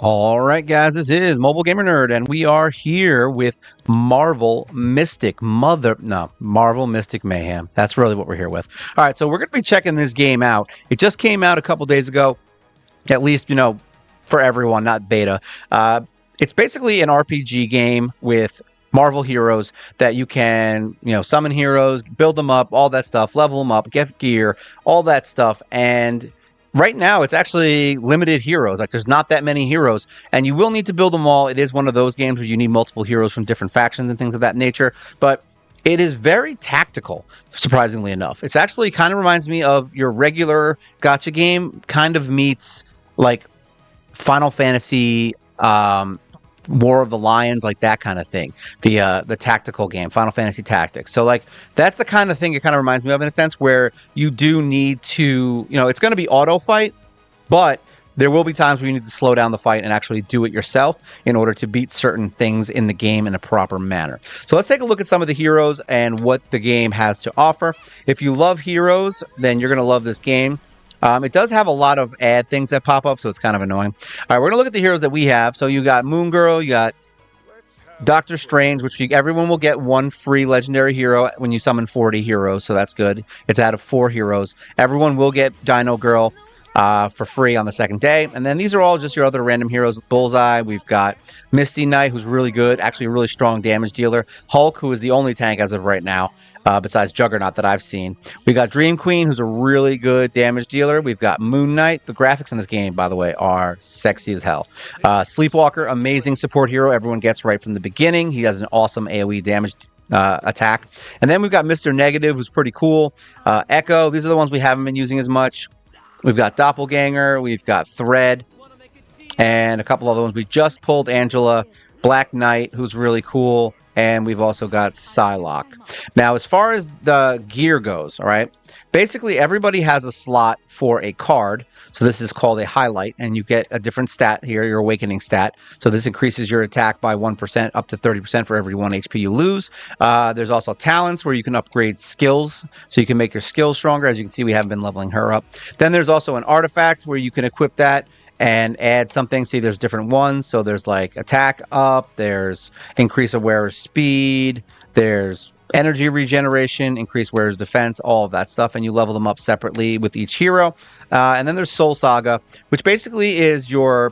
All right, guys, this is Mobile Gamer Nerd, and we are here with Marvel Mystic Mayhem. That's really what we're here with. All right, so we're going to be checking this game out. It just came out a couple days ago, at least, for everyone, not beta. It's basically an RPG game with Marvel heroes that you can, summon heroes, build them up, all that stuff, level them up, get gear, all that stuff, and right now, it's actually limited heroes. Like, there's not that many heroes, and you will need to build them all. It is one of those games where you need multiple heroes from different factions and things of that nature, but it is very tactical, surprisingly enough. It's actually kind of reminds me of your regular gacha game, kind of meets, like, Final Fantasy, War of the Lions, like that kind of thing. The tactical game, Final Fantasy Tactics. So, like, that's the kind of thing it kind of reminds me of, in a sense, where you do need to, it's going to be auto fight, but there will be times where you need to slow down the fight and actually do it yourself in order to beat certain things in the game in a proper manner. So let's take a look at some of the heroes and what the game has to offer. If you love heroes, then you're going to love this game. It does have a lot of ad things that pop up, so it's kind of annoying. All right, we're going to look at the heroes that we have. So you got Moon Girl, you got Doctor Strange, which everyone will get one free legendary hero when you summon 40 heroes, so that's good. It's out of 4 heroes. Everyone will get Dino Girl for free on the second day. And then these are all just your other random heroes. Bullseye, we've got Misty Knight, who's really good, actually a really strong damage dealer. Hulk, who is the only tank as of right now, besides Juggernaut that I've seen. We got Dream Queen, who's a really good damage dealer. We've got Moon Knight. The graphics in this game, by the way, are sexy as hell. Sleepwalker, amazing support hero everyone gets right from the beginning. He has an awesome AoE damage attack. And then we've got Mr. Negative, who's pretty cool. Echo, these are the ones we haven't been using as much. We've got Doppelganger, we've got Thread, and a couple other ones. We just pulled Angela, Black Knight, who's really cool, and we've also got Psylocke. Now, as far as the gear goes, all right, basically everybody has a slot for a card. So this is called a highlight, and you get a different stat here, your awakening stat. So this increases your attack by 1% up to 30% for every 1 HP you lose. There's also talents where you can upgrade skills, so you can make your skills stronger. As you can see, we haven't been leveling her up. Then there's also an artifact where you can equip that and add something. See, there's different ones. So there's like attack up, there's increase of wearer's speed, there's energy regeneration, increase wearer's defense, all of that stuff, and you level them up separately with each hero. And then there's Soul Saga, which basically is your,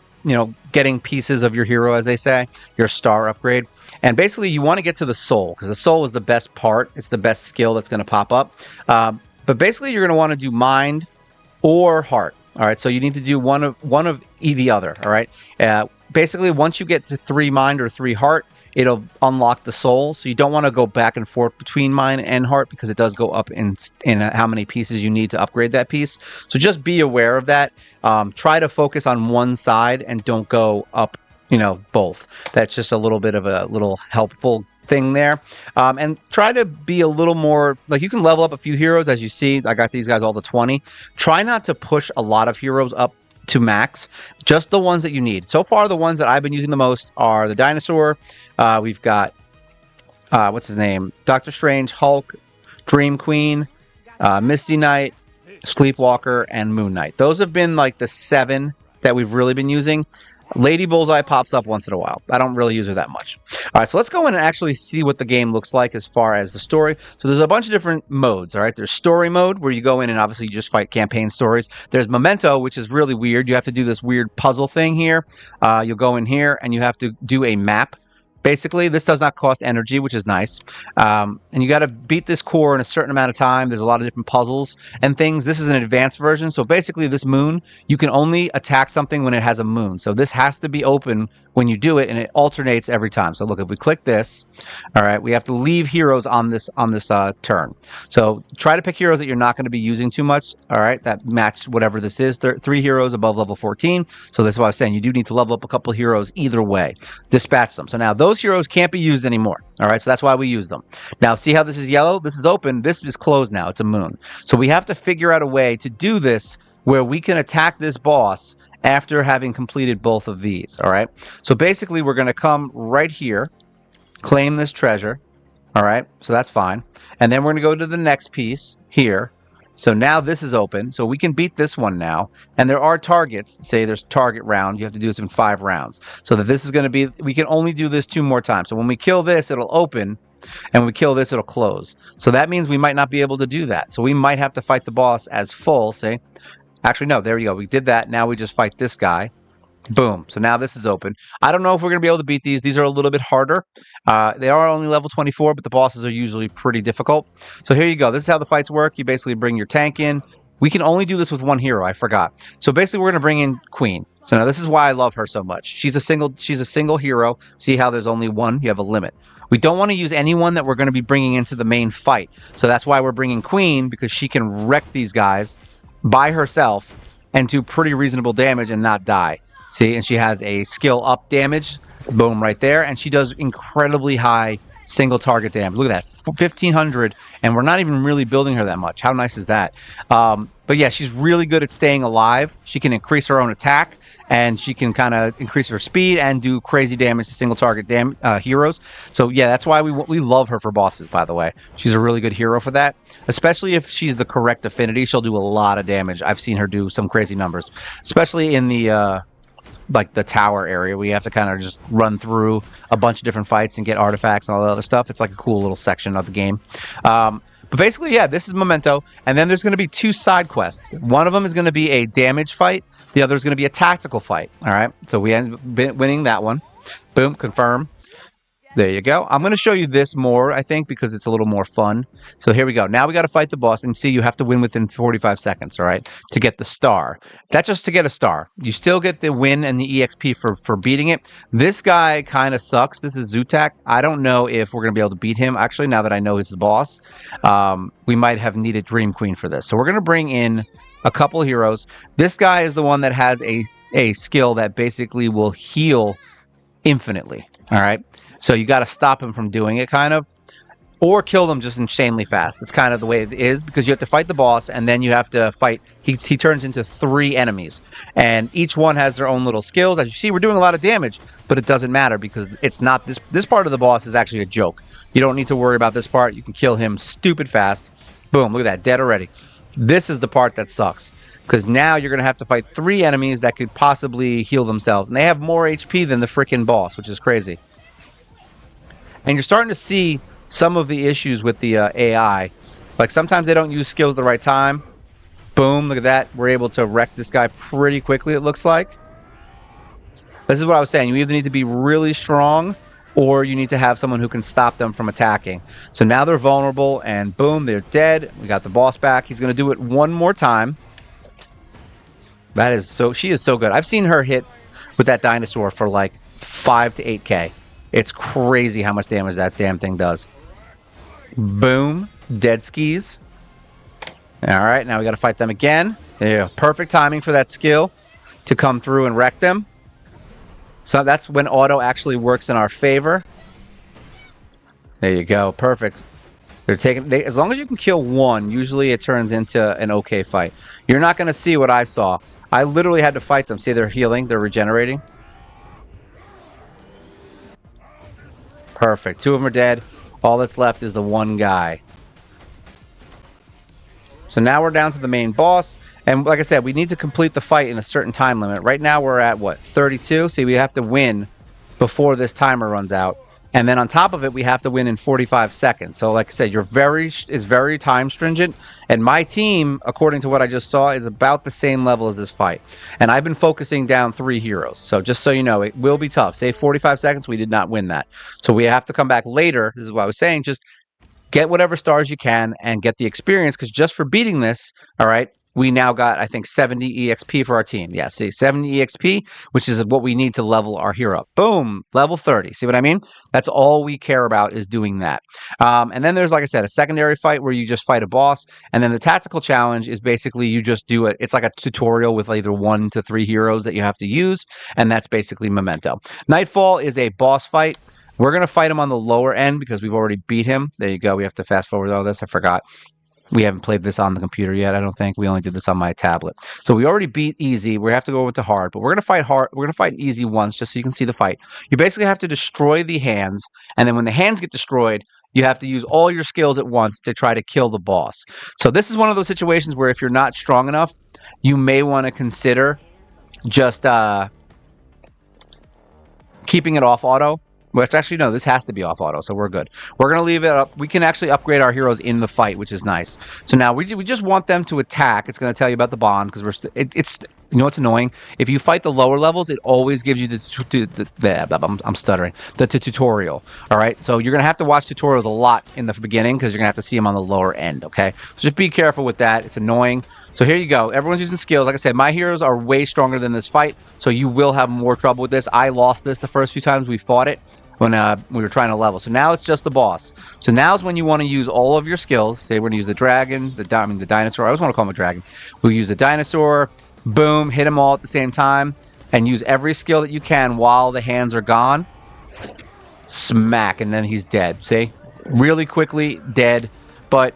getting pieces of your hero, as they say, your star upgrade. And basically you want to get to the soul, because the soul is the best part. It's the best skill that's going to pop up. But basically you're going to want to do mind or heart. All right, so you need to do one of the other. All right, basically once you get to 3 mind or 3 heart, it'll unlock the soul. So you don't want to go back and forth between mind and heart, because it does go up in how many pieces you need to upgrade that piece. So just be aware of that. Try to focus on one side and don't go up, both. That's just a little bit of a little helpful thing there. And try to be a little more, like, you can level up a few heroes. As you see, I got these guys all to 20. Try not to push a lot of heroes up to max, just the ones that you need. So far, the ones that I've been using the most are the Dinosaur. We've got, what's his name? Doctor Strange, Hulk, Dream Queen, Misty Knight, Sleepwalker, and Moon Knight. Those have been like the 7 that we've really been using. Lady Bullseye pops up once in a while. I don't really use her that much. All right, so let's go in and actually see what the game looks like as far as the story. So there's a bunch of different modes, all right? There's story mode, where you go in and obviously you just fight campaign stories. There's Memento, which is really weird. You have to do this weird puzzle thing here. You'll go in here and you have to do a map. Basically, this does not cost energy, which is nice. And you got to beat this core in a certain amount of time. There's a lot of different puzzles and things. This is an advanced version. So basically, this moon, you can only attack something when it has a moon. So this has to be open when you do it, and it alternates every time. So look, if we click this, all right, we have to leave heroes on this turn. So try to pick heroes that you're not going to be using too much, all right, that match whatever this is. 3 heroes above level 14. So that's what I was saying. You do need to level up a couple of heroes either way. Dispatch them. So now those heroes can't be used anymore, all right, so that's why we use them. Now, see how this is yellow? This is open. This is closed now. It's a moon. So we have to figure out a way to do this where we can attack this boss after having completed both of these, all right? So basically, we're going to come right here, claim this treasure, all right? So that's fine. And then we're going to go to the next piece here, So now this is open. So we can beat this one now. And there are targets. Say there's target round. You have to do this in 5 rounds. So that this is going to be, we can only do this 2 more times. So when we kill this, it'll open. And when we kill this, it'll close. So that means we might not be able to do that. So we might have to fight the boss as full, say. Actually, no, there you go. We did that. Now we just fight this guy. Boom. So now this is open. I don't know if we're going to be able to beat these. These are a little bit harder. They are only level 24, but the bosses are usually pretty difficult. So here you go. This is how the fights work. You basically bring your tank in. We can only do this with one hero. I forgot. So basically, we're going to bring in Queen. So now this is why I love her so much. She's a single hero. See how there's only one? You have a limit. We don't want to use anyone that we're going to be bringing into the main fight. So that's why we're bringing Queen, because she can wreck these guys by herself and do pretty reasonable damage and not die. See, and she has a skill up damage, boom, right there, and she does incredibly high single target damage. Look at that, 1,500, and we're not even really building her that much. How nice is that? But yeah, she's really good at staying alive. She can increase her own attack, and she can kind of increase her speed and do crazy damage to single target heroes. So yeah, that's why we love her for bosses, by the way. She's a really good hero for that, especially if she's the correct affinity. She'll do a lot of damage. I've seen her do some crazy numbers, especially in the like the tower area. We have to kind of just run through a bunch of different fights and get artifacts and all that other stuff. It's like a cool little section of the game. But basically, yeah, this is Memento. And then there's going to be 2 side quests. One of them is going to be a damage fight. The other is going to be a tactical fight. All right. So we end up winning that one. Boom. Confirm. There you go. I'm going to show you this more, I think, because it's a little more fun. So here we go. Now we got to fight the boss, and see, you have to win within 45 seconds, all right, to get the star. That's just to get a star. You still get the win and the EXP for beating it. This guy kind of sucks. This is Zutak. I don't know if we're going to be able to beat him. Actually, now that I know he's the boss, we might have needed Dream Queen for this. So we're going to bring in a couple heroes. This guy is the one that has a skill that basically will heal infinitely, all right? So you got to stop him from doing it, kind of, or kill them just insanely fast. It's kind of the way it is, because you have to fight the boss, and then you have to fight. He turns into 3 enemies, and each one has their own little skills. As you see, we're doing a lot of damage, but it doesn't matter, because it's not this part of the boss is actually a joke. You don't need to worry about this part. You can kill him stupid fast. Boom! Look at that, dead already. This is the part that sucks, because now you're going to have to fight 3 enemies that could possibly heal themselves, and they have more HP than the freaking boss, which is crazy. And you're starting to see some of the issues with the AI. Like, sometimes they don't use skills at the right time. Boom, look at that. We're able to wreck this guy pretty quickly, it looks like. This is what I was saying. You either need to be really strong, or you need to have someone who can stop them from attacking. So now they're vulnerable, and boom, they're dead. We got the boss back. He's going to do it one more time. That is so... She is so good. I've seen her hit with that dinosaur for like 5 to 8K. It's crazy how much damage that damn thing does. Boom. Dead skis. All right, now we got to fight them again. There you go. Perfect timing for that skill to come through and wreck them. So that's when auto actually works in our favor. There you go. Perfect. They're taking... as long as you can kill one, usually it turns into an okay fight. You're not going to see what I saw. I literally had to fight them. See, they're healing. They're regenerating. Perfect. 2 of them are dead. All that's left is the one guy. So now we're down to the main boss. And like I said, we need to complete the fight in a certain time limit. Right now we're at, what, 32? See, we have to win before this timer runs out. And then on top of it, we have to win in 45 seconds. So like I said, is very time stringent. And my team, according to what I just saw, is about the same level as this fight. And I've been focusing down 3 heroes. So just so you know, it will be tough. Say 45 seconds, we did not win that. So we have to come back later. This is what I was saying. Just get whatever stars you can and get the experience. Because just for beating this, all right, we now got, I think, 70 EXP for our team. Yeah, see, 70 EXP, which is what we need to level our hero up. Boom, level 30. See what I mean? That's all we care about, is doing that. And then there's, like I said, a secondary fight where you just fight a boss. And then the tactical challenge is basically you just do it. It's like a tutorial with either 1 to 3 heroes that you have to use. And that's basically Memento. Nightfall is a boss fight. We're going to fight him on the lower end because we've already beat him. There you go. We have to fast forward all this. I forgot. We haven't played this on the computer yet, I don't think. We only did this on my tablet. So we already beat easy. We have to go into hard, but we're going to fight hard. We're going to fight easy once just so you can see the fight. You basically have to destroy the hands, and then when the hands get destroyed, you have to use all your skills at once to try to kill the boss. So this is one of those situations where if you're not strong enough, you may want to consider just keeping it off auto. Which actually, no, this has to be off auto, so we're good. We're going to leave it up. We can actually upgrade our heroes in the fight, which is nice. So now we just want them to attack. It's going to tell you about the bond, because it's you know what's annoying? If you fight the lower levels, it always gives you I'm stuttering. The tutorial, all right? So you're going to have to watch tutorials a lot in the beginning, because you're going to have to see them on the lower end, okay? So just be careful with that. It's annoying. So here you go. Everyone's using skills. Like I said, my heroes are way stronger than this fight, so you will have more trouble with this. I lost this the first few times we fought it when we were trying to level. So now it's just the boss. So now's when you want to use all of your skills. Say we're going to use the dragon, the dinosaur. I always want to call him a dragon. We'll use the dinosaur. Boom. Hit them all at the same time. And use every skill that you can while the hands are gone. Smack. And then he's dead. See? Really quickly dead. But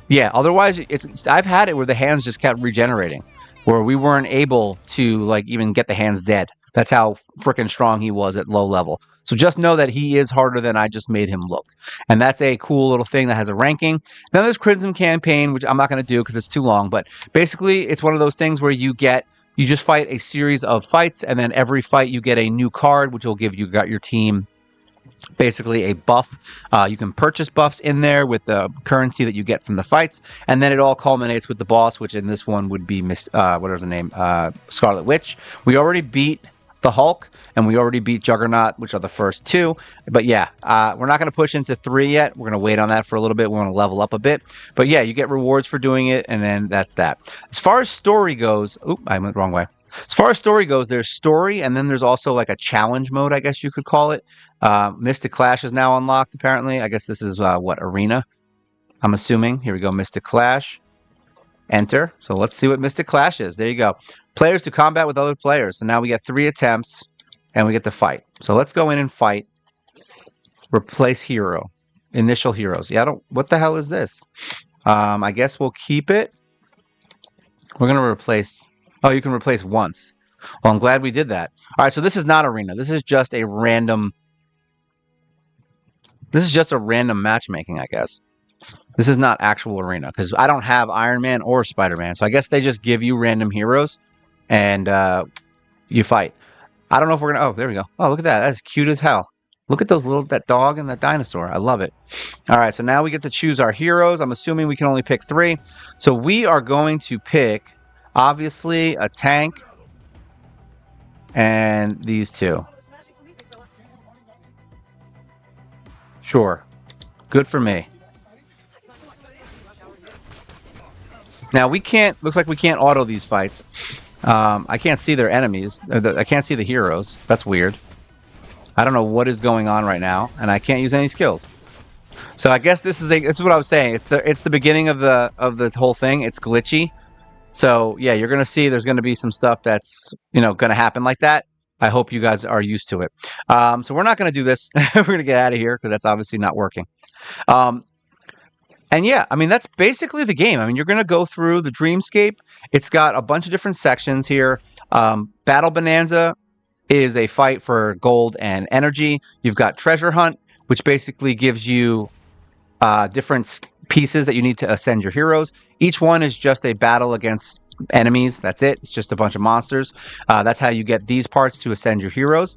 yeah, otherwise, I've had it where the hands just kept regenerating. Where we weren't able to like even get the hands dead. That's how freaking strong he was at low level. So just know that he is harder than I just made him look. And that's a cool little thing that has a ranking. Then there's Crimson Campaign, which I'm not going to do because it's too long. But basically, it's one of those things where you just fight a series of fights. And then every fight you get a new card, which will give you your team basically a buff. You can purchase buffs in there with the currency that you get from the fights. And then it all culminates with the boss, which in this one would be whatever's the name, Scarlet Witch. We already beat the Hulk, and we already beat Juggernaut, which are the first two. But yeah, we're not going to push into 3 yet. We're going to wait on that for a little bit. We want to level up a bit. But yeah, you get rewards for doing it, and then that's that. As far as story goes, I went the wrong way. As far as story goes, there's story, and then there's also like a challenge mode, I guess you could call it. Mystic Clash is now unlocked, apparently. I guess this is, Arena? I'm assuming. Here we go, Mystic Clash. Enter. So let's see what Mystic Clash is. There you go. Players to combat with other players. So now we get 3 attempts, and we get to fight. So let's go in and fight. Replace hero. Initial heroes. Yeah, what the hell is this? I guess we'll keep it. We're going to replace... Oh, you can replace once. Well, I'm glad we did that. All right, so this is not arena. This is just a random... This is just a random matchmaking, I guess. This is not actual arena, because I don't have Iron Man or Spider-Man. So I guess they just give you random heroes, and you fight. I don't know if we're going to... Oh, there we go. Oh, look at that. That's cute as hell. Look at that dog and that dinosaur. I love it. All right, so now we get to choose our heroes. I'm assuming we can only pick 3. So we are going to pick, obviously, a tank and these 2. Sure. Good for me. Now, we can't... Looks like we can't auto these fights. I can't see their enemies. I can't see the heroes. That's weird. I don't know what is going on right now, and I can't use any skills. So I guess this is what I was saying. It's the beginning of the whole thing. It's glitchy. So yeah, you're gonna see there's gonna be some stuff that's gonna happen like that. I hope you guys are used to it. So we're not gonna do this. We're gonna get out of here because that's obviously not working. And yeah, I mean, that's basically the game. I mean, you're going to go through the Dreamscape. It's got a bunch of different sections here. Battle Bonanza is a fight for gold and energy. You've got Treasure Hunt, which basically gives you different pieces that you need to ascend your heroes. Each one is just a battle against enemies. That's it. It's just a bunch of monsters. That's how you get these parts to ascend your heroes.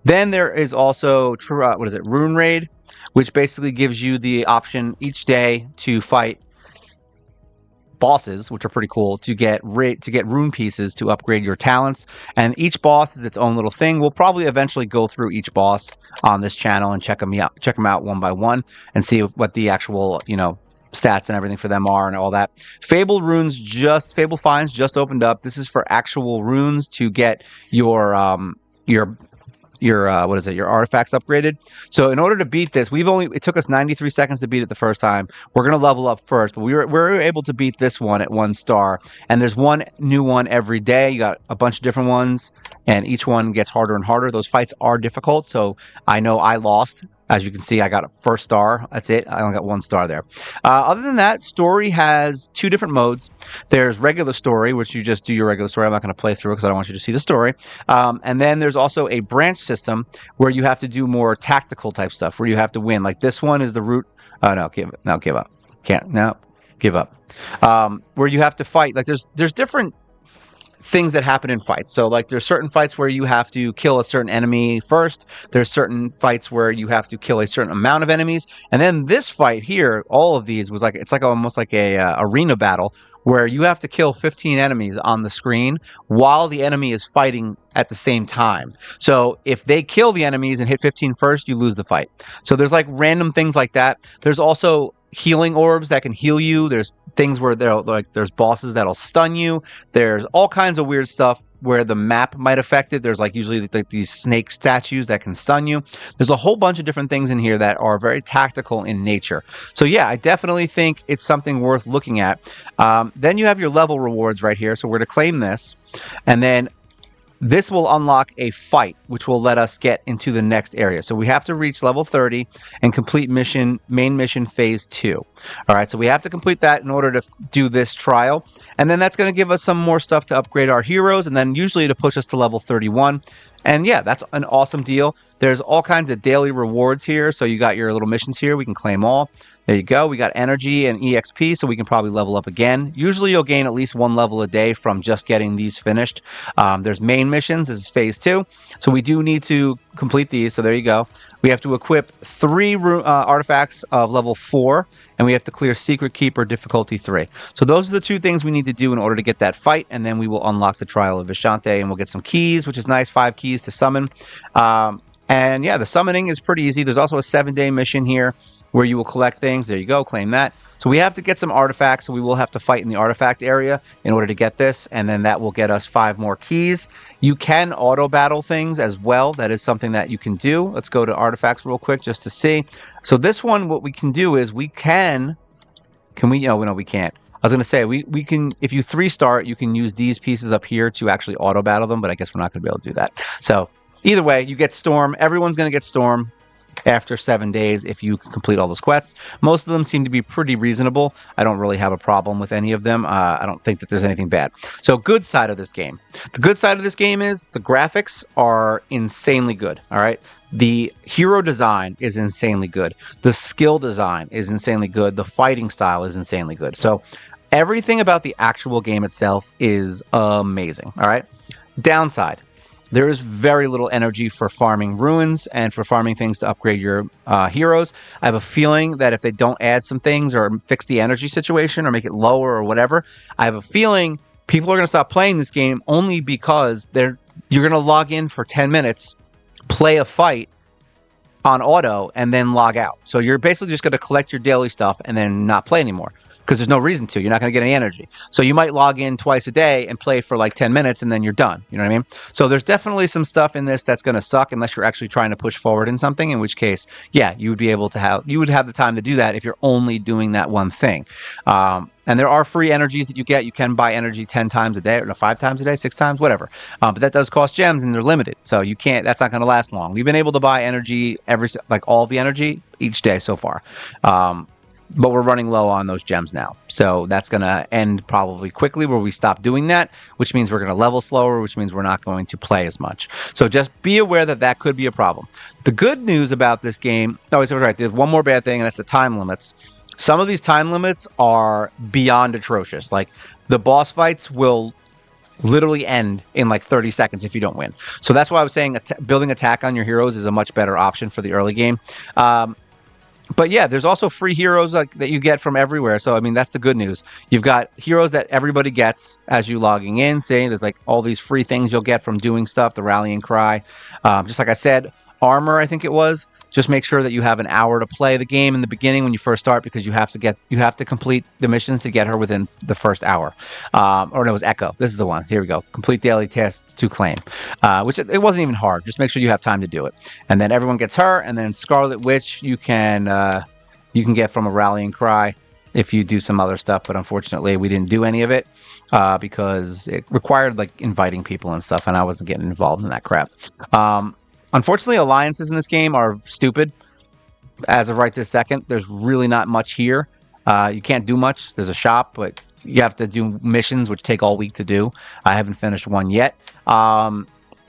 Then there is also, Rune Raid, which basically gives you the option each day to fight bosses, which are pretty cool, to get rune pieces to upgrade your talents. And each boss is its own little thing. We'll probably eventually go through each boss on this channel and check them out one by one and see what the actual, stats and everything for them are and all that. Fable Finds just opened up. This is for actual runes to get your artifacts upgraded. So in order to beat this, it took us 93 seconds to beat it the first time. We're going to level up first, but we were able to beat this one at 1 star. And there's one new one every day. You got a bunch of different ones, and each one gets harder and harder. Those fights are difficult, so I know I lost As you can see, I got a first star. That's it. I only got 1 star there. Other than that, story has 2 different modes. There's regular story, which you just do your regular story. I'm not going to play through it because I don't want you to see the story. And then there's also a branch system where you have to do more tactical type stuff, where you have to win. Like this one is the route. No, give up. Can't. No, give up. Where you have to fight. Like there's different things that happen in fights. So like there's certain fights where you have to kill a certain enemy first. There's certain fights where you have to kill a certain amount of enemies. And then this fight here, all of these was like, it's like almost like a arena battle where you have to kill 15 enemies on the screen while the enemy is fighting at the same time. So if they kill the enemies and hit 15 first, you lose the fight. So there's like random things like that. There's also healing orbs that can heal you. There's things where there's bosses that'll stun you. There's all kinds of weird stuff where the map might affect it. There's like usually like these snake statues that can stun you. There's a whole bunch of different things in here that are very tactical in nature. So yeah, I definitely think it's something worth looking at. Then you have your level rewards right here. So we're to claim this, and then this will unlock a fight, which will let us get into the next area. So we have to reach level 30 and complete main mission phase 2. All right, so we have to complete that in order to do this trial. And then that's going to give us some more stuff to upgrade our heroes, and then usually to push us to level 31. And yeah, that's an awesome deal. There's all kinds of daily rewards here. So you got your little missions here. We can claim all. There you go. We got energy and EXP, so we can probably level up again. Usually you'll gain at least 1 level a day from just getting these finished. There's main missions. This is phase 2. So we do need to complete these. So there you go. We have to equip 3 artifacts of level 4, and we have to clear Secret Keeper difficulty 3. So those are the 2 things we need to do in order to get that fight, and then we will unlock the Trial of Vishante, and we'll get some keys, which is nice, 5 keys to summon. And yeah, the summoning is pretty easy. There's also a 7-day mission here where you will collect things. There you go, claim that. So we have to get some artifacts, so we will have to fight in the artifact area in order to get this, and then that will get us 5 more keys. You can auto battle things as well. That is something that you can do. Let's go to artifacts real quick just to see. So this one, what we can do is we can we? Oh, no, we can't. I was going to say, we can, if you 3-star, you can use these pieces up here to actually auto battle them, but I guess we're not going to be able to do that. So either way, you get Storm. Everyone's going to get Storm after 7 days if you complete all those quests. Most of them seem to be pretty reasonable. I don't really have a problem with any of them. I don't think that there's anything bad. So good side of this game. The good side of this game is the graphics are insanely good. All right. The hero design is insanely good. The skill design is insanely good. The fighting style is insanely good. So everything about the actual game itself is amazing. All right. Downside. There is very little energy for farming ruins and for farming things to upgrade your heroes. I have a feeling that if they don't add some things or fix the energy situation or make it lower or whatever, I have a feeling people are going to stop playing this game only because you're going to log in for 10 minutes, play a fight on auto, and then log out. So you're basically just going to collect your daily stuff and then not play anymore, because there's no reason to. You're not going to get any energy. So you might log in twice a day and play for like 10 minutes and then you're done. You know what I mean? So there's definitely some stuff in this that's going to suck unless you're actually trying to push forward in something, in which case, yeah, you would have the time to do that if you're only doing that one thing. And there are free energies that you get. You can buy energy 10 times a day, or 5 times a day, 6 times, whatever. But that does cost gems and they're limited. So you can't, that's not going to last long. We've been able to buy energy all the energy each day so far. But we're running low on those gems now. So that's going to end probably quickly where we stop doing that, which means we're going to level slower, which means we're not going to play as much. So just be aware that that could be a problem. The good news about this game, it's right, there's one more bad thing, and that's the time limits. Some of these time limits are beyond atrocious. Like the boss fights will literally end in like 30 seconds if you don't win. So that's why I was saying building attack on your heroes is a much better option for the early game. But yeah, there's also free heroes that you get from everywhere. So, I mean, that's the good news. You've got heroes that everybody gets as you logging in. Saying there's like all these free things you'll get from doing stuff, the rallying cry. Just like I said, armor, I think it was. Just make sure that you have an hour to play the game in the beginning when you first start, because you have to complete the missions to get her within the first hour. Or no, it was Echo. This is the one. Here we go. Complete daily tasks to claim, which it wasn't even hard. Just make sure you have time to do it. And then everyone gets her, and then Scarlet Witch you can get from a rallying cry if you do some other stuff. But unfortunately, we didn't do any of it because it required like inviting people and stuff, and I wasn't getting involved in that crap. Unfortunately, alliances in this game are stupid. as of right this second, there's really not much here. You can't do much. There's a shop, but you have to do missions, which take all week to do. I haven't finished one yet.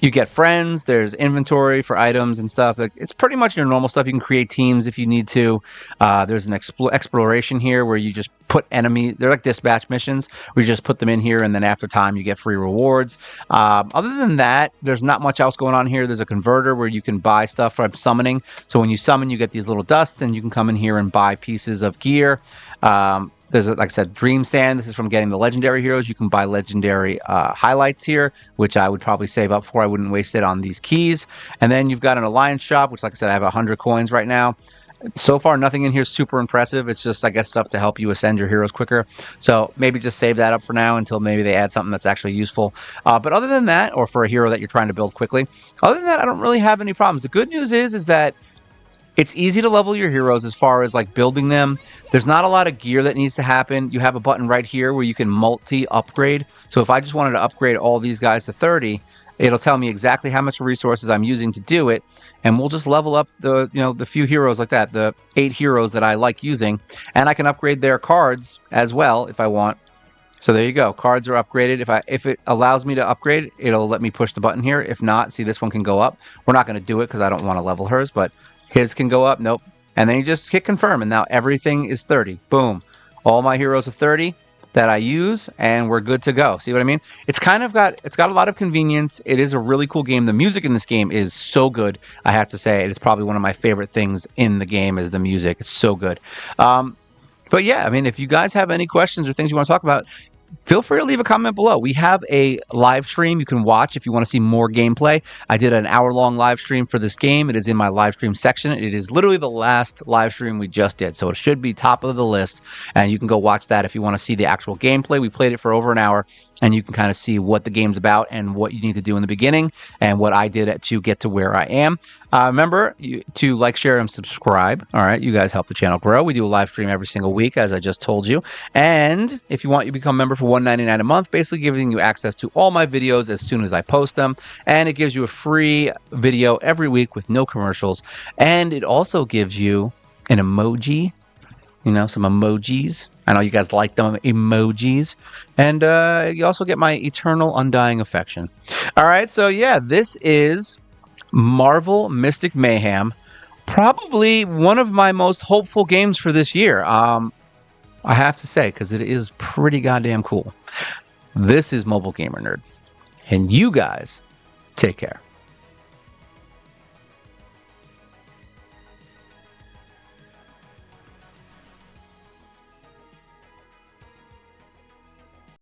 You get friends. There's inventory for items and stuff. It's pretty much your normal stuff. You can create teams if you need to. There's an exploration here where you just put enemies. They're like dispatch missions where you just put them in here, and then after time you get free rewards. Other than that, there's not much else going on here. There's a converter where you can buy stuff from summoning. So when you summon, you get these little dusts, and you can come in here and buy pieces of gear. There's, like I said, Dream Sand. This is from getting the legendary heroes. You can buy legendary highlights here, which I would probably save up for. I wouldn't waste it on these keys. And then you've got an alliance shop, which, like I said, I have 100 coins right now. So far, nothing in here is super impressive. It's just, I guess, stuff to help you ascend your heroes quicker. So maybe just save that up for now until maybe they add something that's actually useful. But other than that, or for a hero that you're trying to build quickly, other than that, I don't really have any problems. The good news is that it's easy to level your heroes as far as like building them. There's not a lot of gear that needs to happen. You have a button right here where you can multi-upgrade. So if I just wanted to upgrade all these guys to 30, it'll tell me exactly how much resources I'm using to do it. And we'll just level up the few heroes like that, the 8 heroes that I like using. And I can upgrade their cards as well if I want. So there you go. Cards are upgraded. If it allows me to upgrade, it'll let me push the button here. If not, see, this one can go up. We're not going to do it because I don't want to level hers, but his can go up. Nope. And then you just hit confirm, and now everything is 30. Boom. All my heroes are 30 that I use, and we're good to go. See what I mean? It's got a lot of convenience. It is a really cool game. The music in this game is so good. I have to say, it's probably one of my favorite things in the game is the music. It's so good. But yeah, I mean, if you guys have any questions or things you want to talk about, feel free to leave a comment below. We have a live stream you can watch if you want to see more gameplay. I did an hour-long live stream for this game. It is in my live stream section. It is literally the last live stream we just did, so it should be top of the list, and you can go watch that if you want to see the actual gameplay. We played it for over an hour, and you can kind of see what the game's about and what you need to do in the beginning and what I did to get to where I am. Remember to like, share, and subscribe. All right, you guys help the channel grow. We do a live stream every single week, as I just told you. And if you want, you become a member for $1.99 a month, basically giving you access to all my videos as soon as I post them. And it gives you a free video every week with no commercials. And it also gives you an emoji, some emojis. I know you guys like them emojis. And you also get my eternal undying affection. All right, so yeah, this is Marvel Mystic Mayhem, probably one of my most hopeful games for this year. I have to say, because it is pretty goddamn cool. This is Mobile Gamer Nerd, and you guys take care.